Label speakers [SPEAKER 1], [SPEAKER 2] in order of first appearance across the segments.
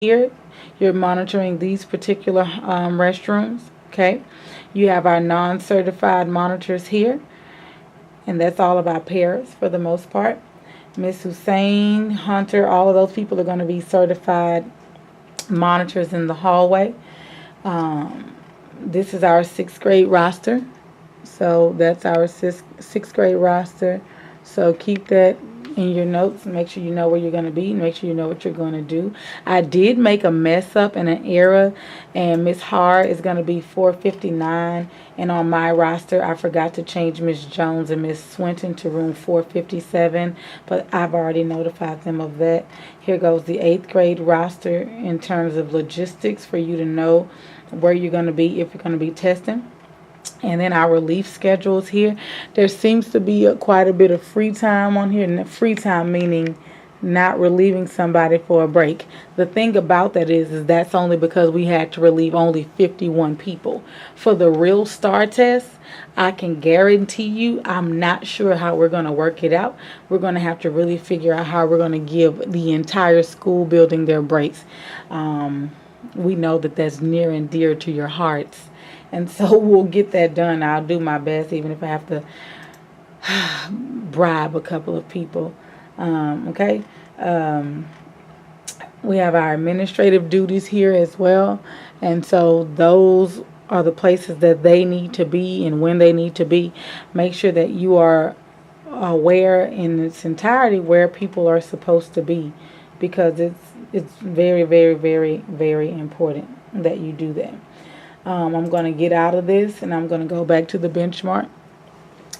[SPEAKER 1] here, you're monitoring these particular restrooms. Okay. You have our non-certified monitors here, and that's all about pairs for the most part. Miss Hussein, Hunter, all of those people are going to be certified monitors in the hallway. This is our sixth grade roster. So that's our sixth grade roster. So keep that in your notes and make sure you know where you're going to be and make sure you know what you're going to do. I did make a mess up in an error, and Miss Har is going to be 459. And on my roster, I forgot to change Miss Jones and Miss Swinton to room 457, but I've already notified them of that. Here goes the eighth grade roster in terms of logistics for you to know where you're going to be if you're going to be testing. And then our relief schedules here. There seems to be quite a bit of free time on here. And free time meaning not relieving somebody for a break. The thing about that is that's only because we had to relieve only 51 people. For the real STAR test, I can guarantee you I'm not sure how we're going to work it out. We're going to have to really figure out how we're going to give the entire school building their breaks. We know that that's near and dear to your hearts. And so we'll get that done. I'll do my best, even if I have to bribe a couple of people. Okay. We have our administrative duties here as well. And so those are the places that they need to be and when they need to be. Make sure that you are aware in its entirety where people are supposed to be, because it's very, very, very, very important that you do that. I'm going to get out of this and I'm going to go back to the benchmark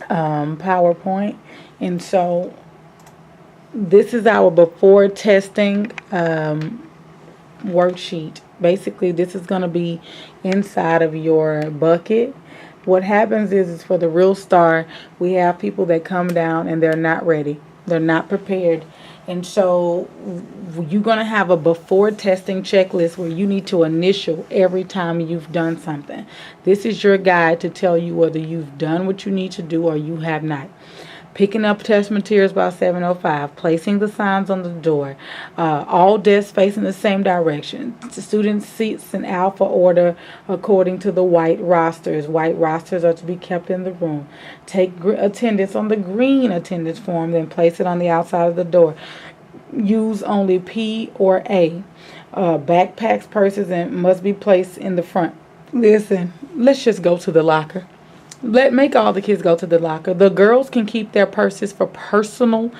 [SPEAKER 1] PowerPoint. And so this is our before testing worksheet. Basically, this is going to be inside of your bucket. What happens is for the real STAR, we have people that come down and they're not ready. They're not prepared. And so you're going to have a before testing checklist where you need to initial every time you've done something. This is your guide to tell you whether you've done what you need to do or you have not. Picking up test materials by 7:05, placing the signs on the door, all desks facing the same direction, student seats in alpha order according to the white rosters. White rosters are to be kept in the room. Take attendance on the green attendance form, then place it on the outside of the door. Use only P or A. Backpacks, purses, and must be placed in the front. Listen, let's just go to the locker. Make all the kids go to the locker. The girls can keep their purses for personal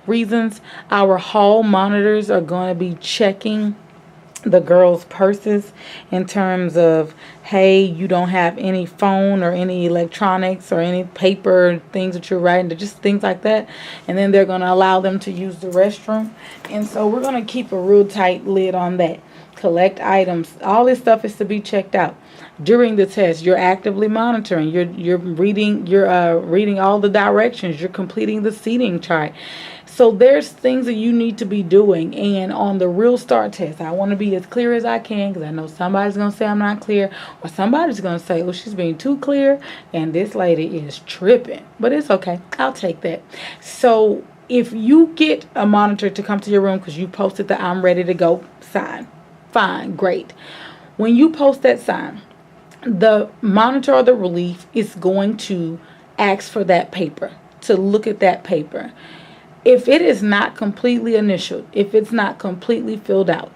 [SPEAKER 1] reasons. Our hall monitors are going to be checking the girls' purses in terms of, hey, you don't have any phone or any electronics or any paper things that you're writing, just things like that. And then they're going to allow them to use the restroom. And so we're going to keep a real tight lid on that. Collect items. All this stuff is to be checked out. During the test, you're actively monitoring. You're reading all the directions. You're completing the seating chart. So there's things that you need to be doing. And on the real STAR test, I want to be as clear as I can, because I know somebody's going to say I'm not clear, or somebody's going to say, oh, she's being too clear and this lady is tripping. But it's okay. I'll take that. So if you get a monitor to come to your room because you posted the I'm ready to go sign, fine, great. When you post that sign, the monitor or the relief is going to ask for that paper, to look at that paper. If it is not completely initialed, if it's not completely filled out,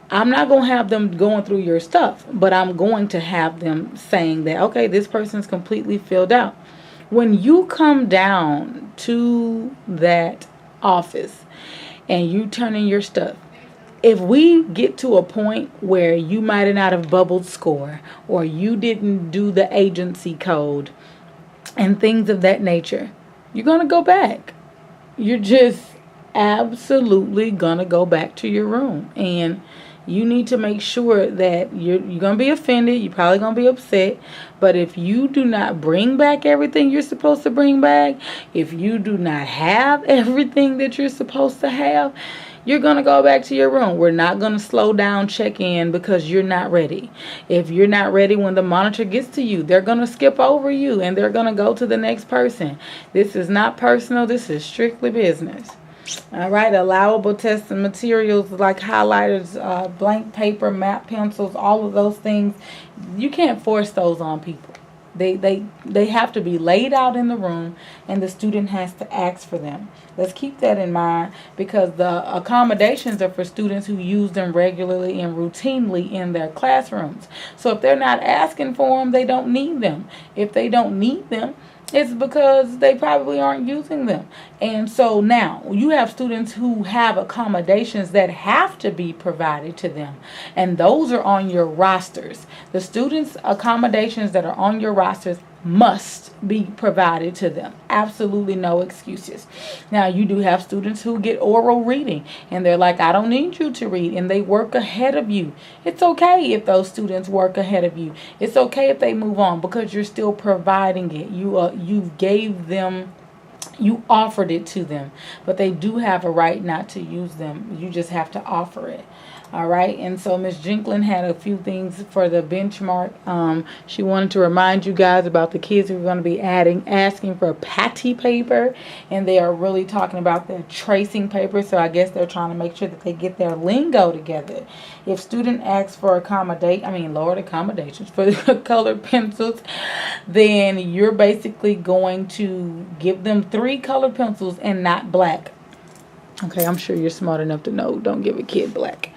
[SPEAKER 1] I'm not going to have them going through your stuff, but I'm going to have them saying that, okay, this person's completely filled out. When you come down to that office and you turn in your stuff, if we get to a point where you might not have bubbled score or you didn't do the agency code and things of that nature, you're going to go back. You're just absolutely going to go back to your room. And you need to make sure that you're going to be offended. You're probably going to be upset. But if you do not bring back everything you're supposed to bring back, if you do not have everything that you're supposed to have, you're going to go back to your room. We're not going to slow down check-in because you're not ready. If you're not ready when the monitor gets to you, they're going to skip over you and they're going to go to the next person. This is not personal. This is strictly business. All right, allowable testing materials like highlighters, blank paper, map pencils, all of those things. You can't force those on people. They have to be laid out in the room, and the student has to ask for them. Let's keep that in mind, because the accommodations are for students who use them regularly and routinely in their classrooms. So if they're not asking for them, they don't need them. If they don't need them, it's because they probably aren't using them. And so now you have students who have accommodations that have to be provided to them, and those are on your rosters. The students' accommodations that are on your rosters must be provided to them. Absolutely no excuses. Now, you do have students who get oral reading, and they're like, I don't need you to read, and they work ahead of you. It's okay if those students work ahead of you. It's okay if they move on, because you're still providing it. You gave them, you offered it to them, but they do have a right not to use them. You just have to offer it. All right, and so Ms. Jinklin had a few things for the benchmark. She wanted to remind you guys about the kids who are going to be asking for patty paper, and they are really talking about their tracing paper. So I guess they're trying to make sure that they get their lingo together. If student asks for lowered accommodations for colored pencils, then you're basically going to give them 3 colored pencils and not black. Okay, I'm sure you're smart enough to know don't give a kid black.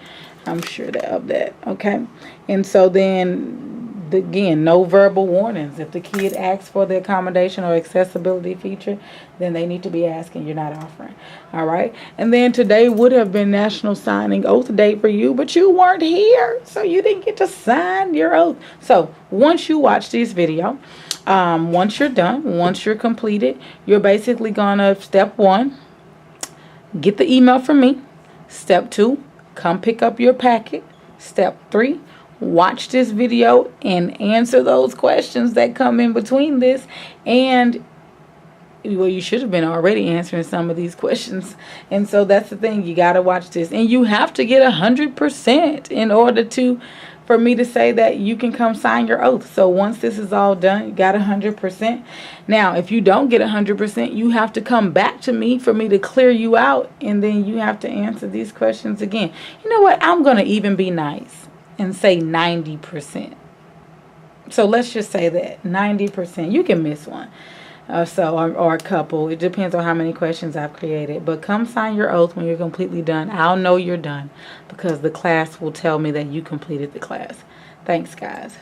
[SPEAKER 1] I'm sure of that. Okay, and so then again, no verbal warnings. If the kid asks for the accommodation or accessibility feature, then they need to be asking. You're not offering. All right, and then today would have been National Signing Oath Day for you, but you weren't here, so you didn't get to sign your oath. So once you watch this video, once you're done, once you're completed, you're basically gonna, step 1, get the email from me. Step 2, come pick up your packet. Step 3, watch this video and answer those questions that come in between this. And, well, you should have been already answering some of these questions. And so that's the thing. You got to watch this. And you have to get 100% in order for me to say that you can come sign your oath. So once this is all done, you got 100%. Now, if you don't get 100%, you have to come back to me for me to clear you out, and then you have to answer these questions again. You know what? I'm going to even be nice and say 90%. So let's just say that 90%. You can miss one. Or a couple. It depends on how many questions I've created. But come sign your oath when you're completely done. I'll know you're done because the class will tell me that you completed the class. Thanks, guys.